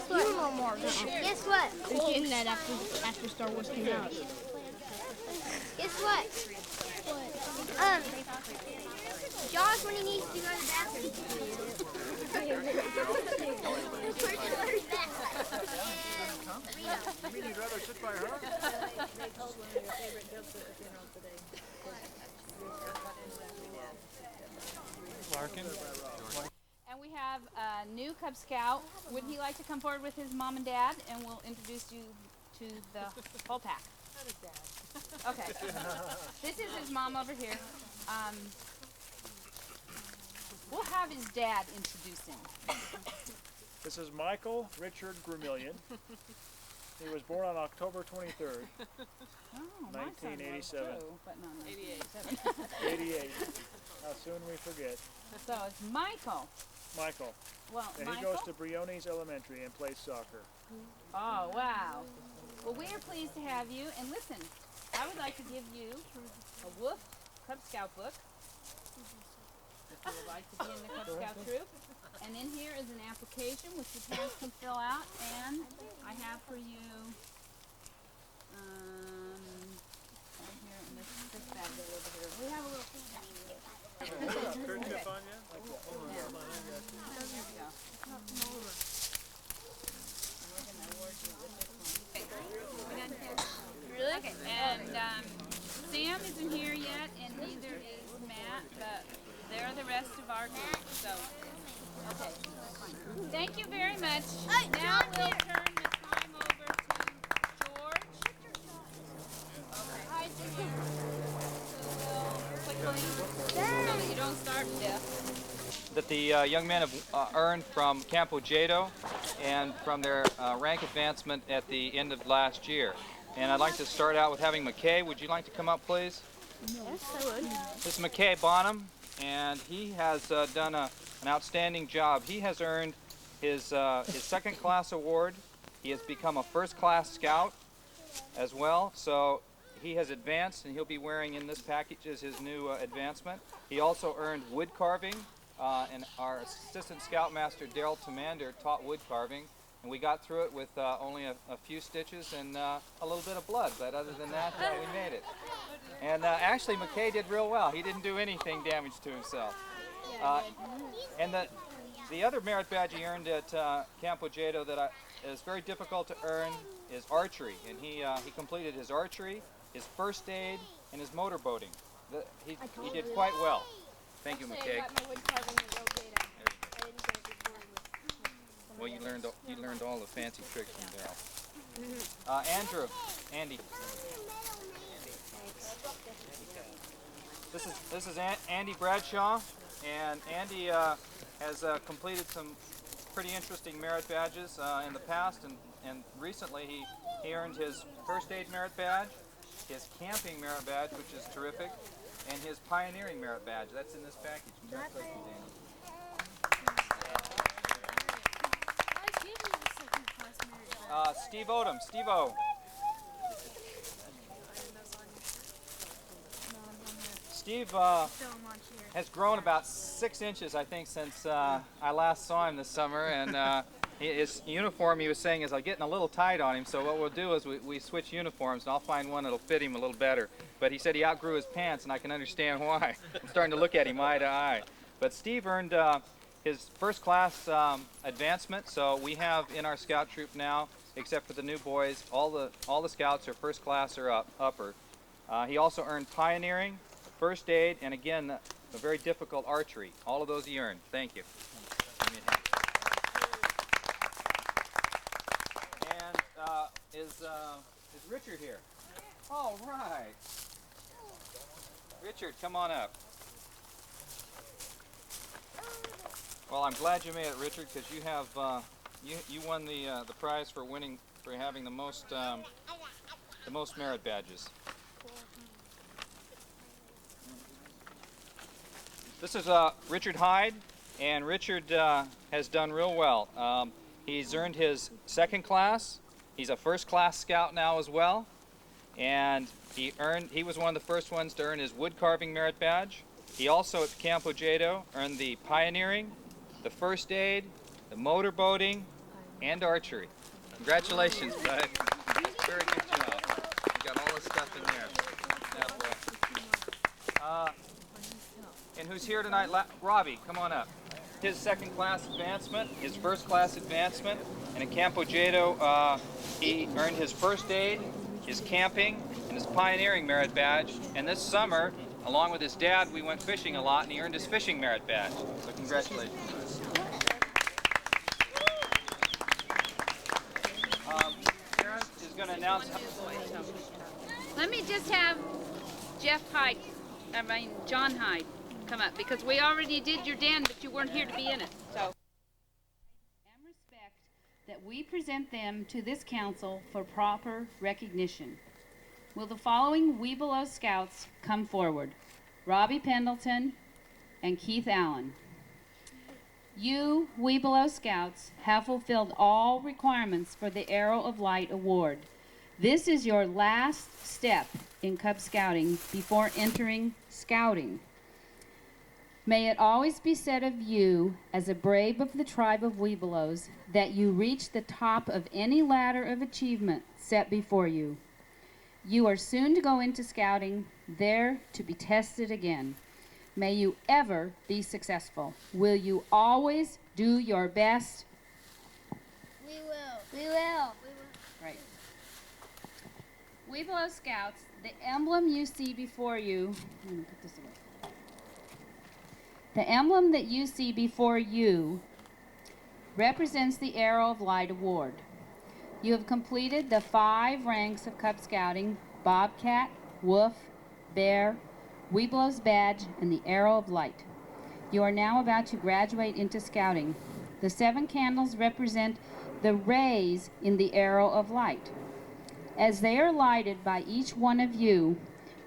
Guess what? You know more. Guess what? They're getting that after Star Wars came out. Guess what? Josh, when he needs to go to the bathroom. You'd rather sit by her? Larkin. And we have a new Cub Scout. Would he like to come forward with his mom and dad, and we'll introduce you to the whole pack? Okay. This is his mom over here. We'll have his dad introduce him. This is Michael Richard Gramillion. He was born on October 23rd, 1987. But not 88. 88. How soon we forget. So it's Michael. Michael. Well, and Michael? he goes to Briones Elementary and plays soccer. Oh, wow. Well, we are pleased to have you. And listen, I would like to give you a Wolf Cub Scout book. If you would like to be in the Cub Scout troop. And in here is an application which your parents can fill out. And I have for you, right here in this bag over here. We have a little Kerchief on you? Really? Okay. And Sam isn't here yet, and neither is Matt, but they're the rest of our group. So, okay. Thank you very much. Now we'll turn the time over to George. Okay. So that you don't starve to death. That the young men have earned from Campo Jado and from their rank advancement at the end of last year. And I'd like to start out with having McKay. Would you like to come up, please? Yes, I would. This is McKay Bonham, and he has done an outstanding job. He has earned his second class award. He has become a first class scout as well. So he has advanced, and he'll be wearing in this package as his new advancement. He also earned wood carving, and our assistant scoutmaster Daryl Tamander taught wood carving, and we got through it with only a few stitches and a little bit of blood, but other than that, we made it. And actually, McKay did real well. He didn't do anything damage to himself. And the other merit badge he earned at Campo Jado that is very difficult to earn is archery, and he completed his archery, his first aid, and his motorboating. He did quite well. Thank you, McKay. Well, you learned all the fancy tricks from Daryl. Andy. This is Andy Bradshaw, and Andy has completed some pretty interesting merit badges in the past, and recently he earned his first aid merit badge, his camping merit badge, which is terrific, and his pioneering merit badge. That's in this package. Steve Odom. Steve-O. Steve has grown about 6 inches, I think, since I last saw him this summer, and his uniform, he was saying, is getting a little tight on him, so what we'll do is we switch uniforms, and I'll find one that'll fit him a little better. But he said he outgrew his pants, and I can understand why. I'm starting to look at him eye to eye. But Steve earned his first class advancement, so we have in our scout troop now, except for the new boys, all the scouts are first class or upper. He also earned pioneering, first aid, and again, a very difficult archery. All of those he earned. Thank you. And is Richard here? All right. Richard, come on up. Well, I'm glad you made it, Richard, because you have you won the prize for having the most merit badges. This is Richard Hyde, and Richard has done real well. He's earned his second class. He's a first class scout now as well, and he was one of the first ones to earn his wood carving merit badge. He also at Campo Jado earned the pioneering, the first aid, the motorboating, and archery. Congratulations, bud. Very good job. You got all the stuff in there. Yeah, boy. And who's here tonight? Robbie, come on up. His second class advancement, his first class advancement, and in Campo Jado, he earned his first aid, his camping, and his pioneering merit badge. And this summer, along with his dad, we went fishing a lot, and he earned his fishing merit badge. So congratulations. Karen is going to announce. Let me just have John Hyde come up, because we already did your den, but you weren't here to be in it. So, and respect that we present them to this council for proper recognition. Will the following Webelow Scouts come forward? Robbie Pendleton and Keith Allen. You, Webelow Scouts, have fulfilled all requirements for the Arrow of Light Award. This is your last step in Cub Scouting before entering Scouting. May it always be said of you, as a brave of the tribe of Webelows, that you reach the top of any ladder of achievement set before you. You are soon to go into Scouting, there to be tested again. May you ever be successful. Will you always do your best? We will. We will. Right. Webelow Scouts, the emblem you see before you, let me put this away. The emblem that you see before you represents the Arrow of Light Award. You have completed the 5 ranks of Cub Scouting: Bobcat, Wolf, Bear, Webelow's Badge, and the Arrow of Light. You are now about to graduate into Scouting. The 7 candles represent the rays in the Arrow of Light. As they are lighted by each one of you,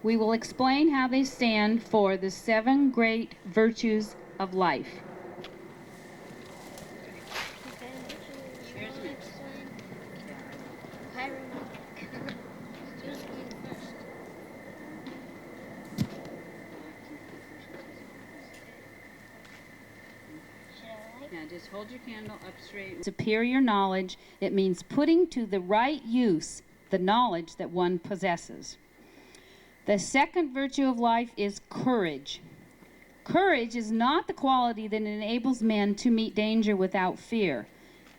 we will explain how they stand for the 7 great virtues of life. Now just hold your candle up straight. Superior knowledge, it means putting to the right use the knowledge that one possesses. The second virtue of life is courage. Courage is not the quality that enables men to meet danger without fear.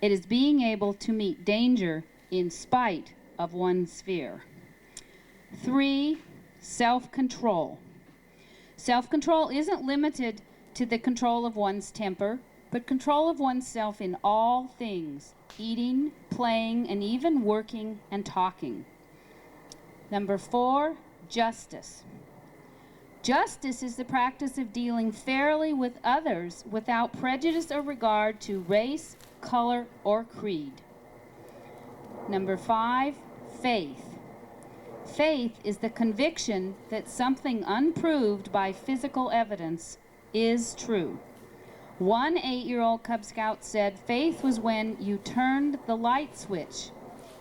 It is being able to meet danger in spite of one's fear. 3, self-control. Self-control isn't limited to the control of one's temper, but control of oneself in all things: eating, playing, and even working and talking. Number 4, justice. Justice is the practice of dealing fairly with others without prejudice or regard to race, color, or creed. Number 5, faith. Faith is the conviction that something unproved by physical evidence is true. One 8-year-old Cub Scout said faith was when you turned the light switch.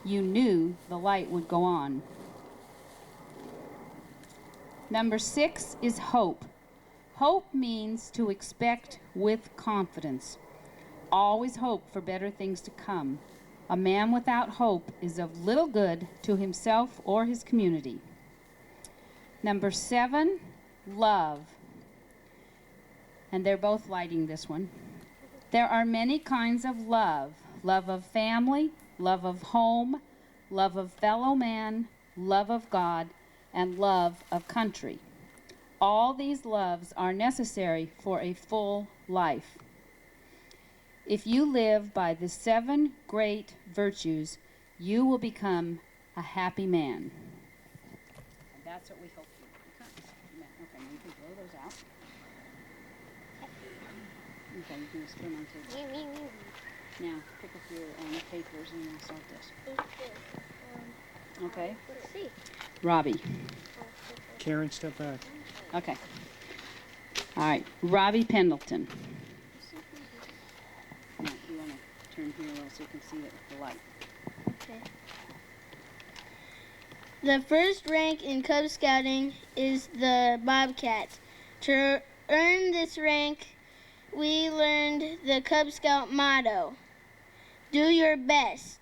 You knew the light would go on. Number 6 is hope. Hope means to expect with confidence. Always hope for better things to come. A man without hope is of little good to himself or his community. Number 7, love. And they're both lighting this one. There are many kinds of love. Love of family, love of home, love of fellow man, love of God, and love of country. All these loves are necessary for a full life. If you live by the 7 great virtues, you will become a happy man. And that's what we hope you become. Okay, you can blow those out. Okay, you can just put them on the table. Now, pick up your papers and we'll start this. Okay? Let's see. Robbie. Karen, step back. Okay. All right, Robbie Pendleton. Now, you want to turn here a little so you can see it with the light. Okay. The first rank in Cub Scouting is the Bobcat. To earn this rank, we learned the Cub Scout motto. Do your best.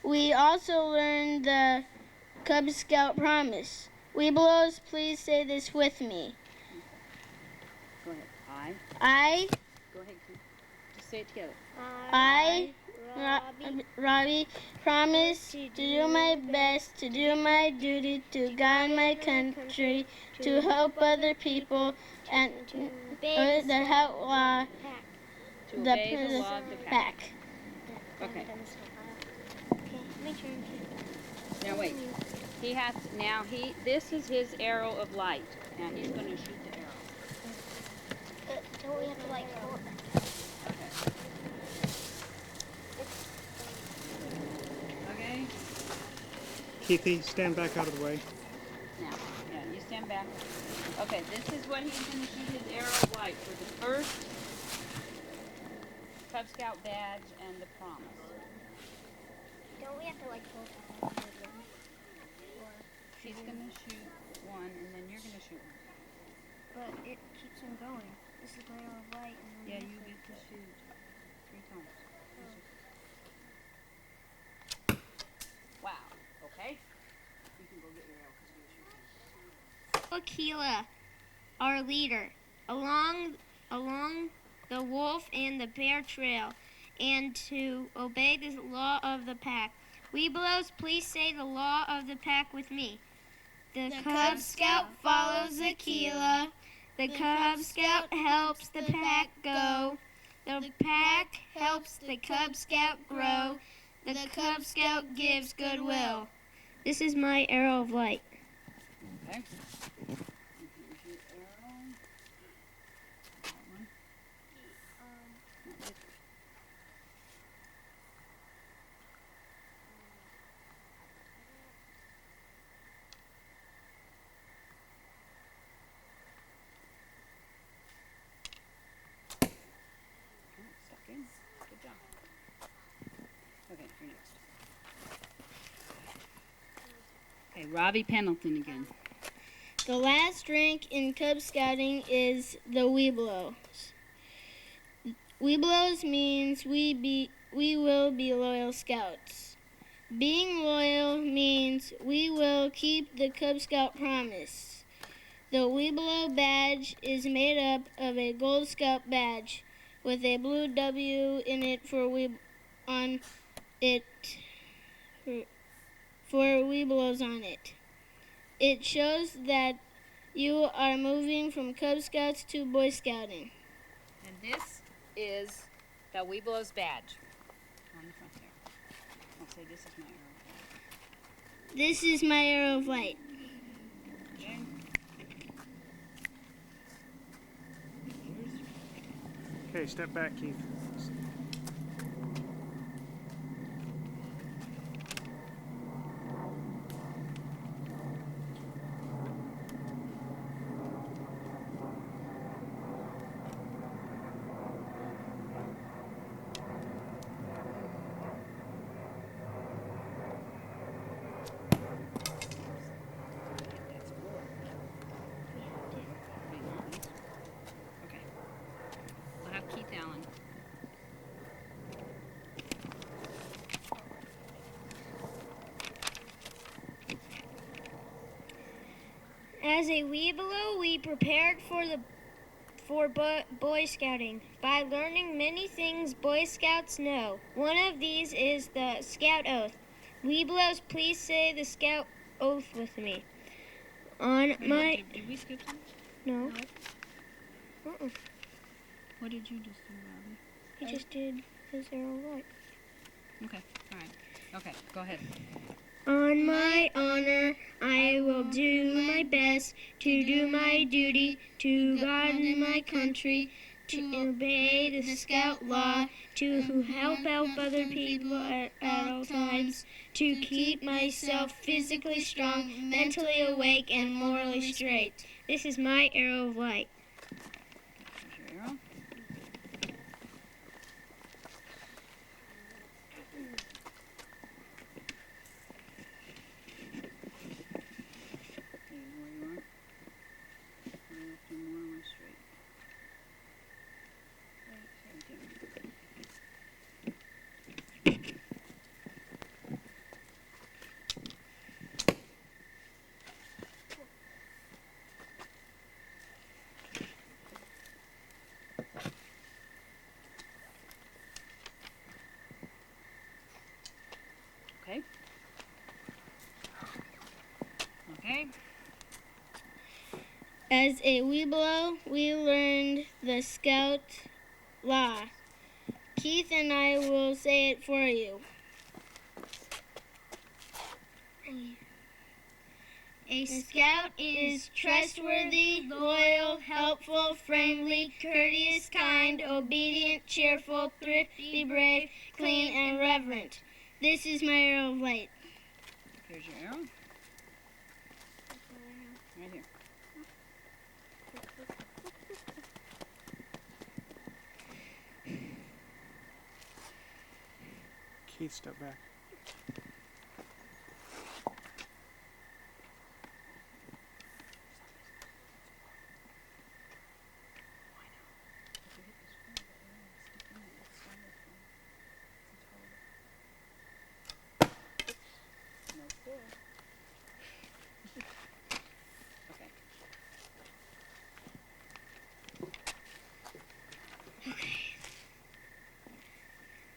We also learned the Cub Scout Promise. Webelos, please say this with me. Go ahead. I, Go ahead. Just say it together. Robbie, promise to do my best, to do my duty, to guide my country, to help other people, and to help To obey the law of the pack. pack. Okay. Okay, my turn. Now wait. This is his arrow of light. Now he's going to shoot the arrow. Don't we have to like hold? Okay. Keithy, stand back out of the way. Now, you stand back. Okay, this is what he's going to shoot his arrow of light for the first Cub Scout badge and the promise. Don't we have to like hold? He's going to shoot one, and then you're going to shoot one. But it keeps on going. This is my arrow of light. And Yeah, you get to shoot 3 times. Wow. Okay. You can go get your arrow because you're shooting. Aquila, our leader, along the wolf and the bear trail, and to obey the law of the pack. Webelos, please say the law of the pack with me. The Cub Scout follows Aquila. The Cub Scout helps the pack go. The pack helps the Cub Scout grow. The Cub Scout gives goodwill. This is my arrow of light. Okay. Here's your arrow. That one. Stuck in. Good job. Okay, you're next. Okay, Robbie Pendleton again. The last rank in Cub Scouting is the Webelos. Webelos means we will be loyal scouts. Being loyal means we will keep the Cub Scout Promise. The Webelo badge is made up of a Gold Scout badge with a blue W in it for Webelos on it. It shows that you are moving from Cub Scouts to Boy Scouting. And this is the Webelos badge on the front there. I'll say this is my arrow. This is my arrow of light. Okay. Okay, step back, Keith. Okay. We'll have Keith Allen. As a Webelo, we prepared for Boy Scouting by learning many things Boy Scouts know. One of these is the Scout Oath. Webelos, please say the Scout Oath with me. Did we skip some? No. What did you just do, Robbie? He just did his arrow light. Okay, all right. Okay, go ahead. On my honor, I will do my best to do my duty, to guard my country, to obey the Scout law, to help out other people at all times, to keep myself physically strong, mentally awake, and morally straight. This is my arrow of light. Here's your arrow. Okay, where you are? One left and one straight. Right there. Okay. Okay. As a Weeblo, we learned the Scout law. Keith and I will say it for you. A Scout is trustworthy, loyal, helpful, friendly, courteous, kind, obedient, cheerful, thrifty, brave, clean, and reverent. This is my arrow of light. Here's your arrow. Right here. Keith, step back. No score. Okay.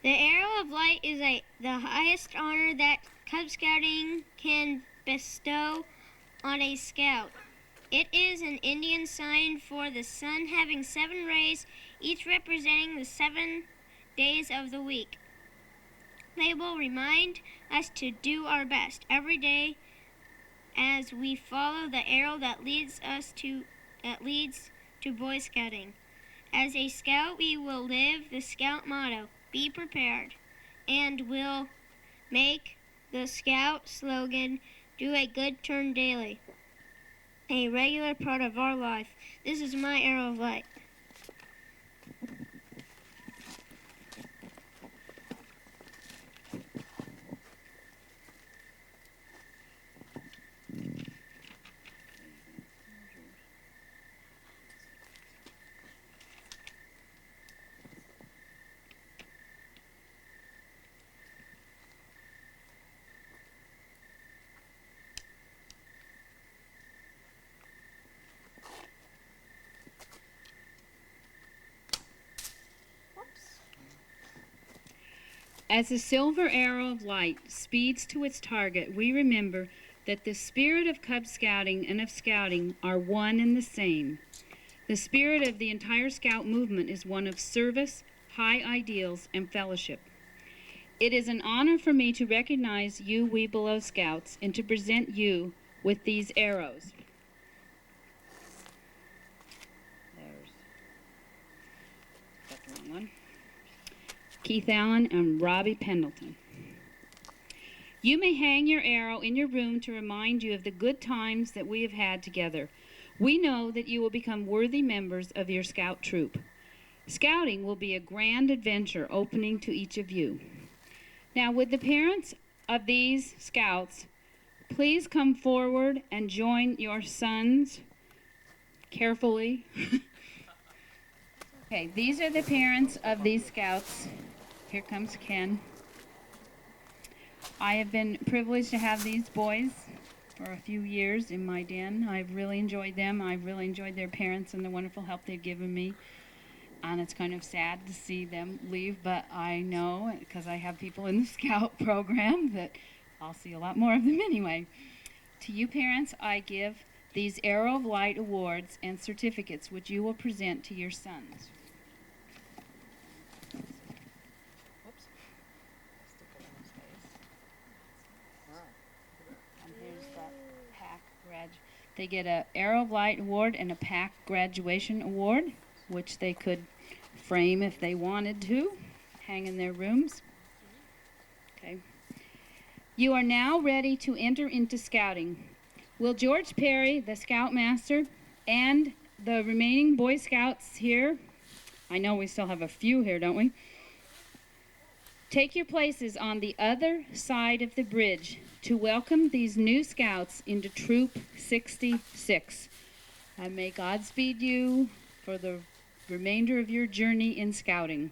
The arrow of light is the highest honor that Cub Scouting can bestow on a scout. It is an Indian sign for the sun having 7 rays, each representing the 7 days of the week. They will remind us to do our best every day as we follow the arrow that leads to Boy Scouting. As a scout, we will live the scout motto, be prepared, and will make the scout slogan, do a good turn daily, a regular part of our life. This is my arrow of light. As the silver arrow of light speeds to its target, we remember that the spirit of Cub Scouting and of Scouting are one and the same. The spirit of the entire Scout movement is one of service, high ideals, and fellowship. It is an honor for me to recognize you Weeblo Scouts and to present you with these arrows. That's the wrong one. Keith Allen and Robbie Pendleton. You may hang your arrow in your room to remind you of the good times that we have had together. We know that you will become worthy members of your Scout troop. Scouting will be a grand adventure opening to each of you. Now, would the parents of these Scouts please come forward and join your sons carefully? Okay, these are the parents of these Scouts. Here comes Ken. I have been privileged to have these boys for a few years in my den. I've really enjoyed them. I've really enjoyed their parents and the wonderful help they've given me. And it's kind of sad to see them leave, but I know, because I have people in the Scout program, that I'll see a lot more of them anyway. To you parents, I give these Arrow of Light awards and certificates, which you will present to your sons. And here's the PAC They get an Arrow of Light award and a PAC graduation award, which they could frame if they wanted to, hang in their rooms. Okay. You are now ready to enter into Scouting. Will George Perry, the Scoutmaster, and the remaining Boy Scouts here, I know we still have a few here, don't we? Take your places on the other side of the bridge to welcome these new Scouts into Troop 66. And may God speed you for the remainder of your journey in Scouting.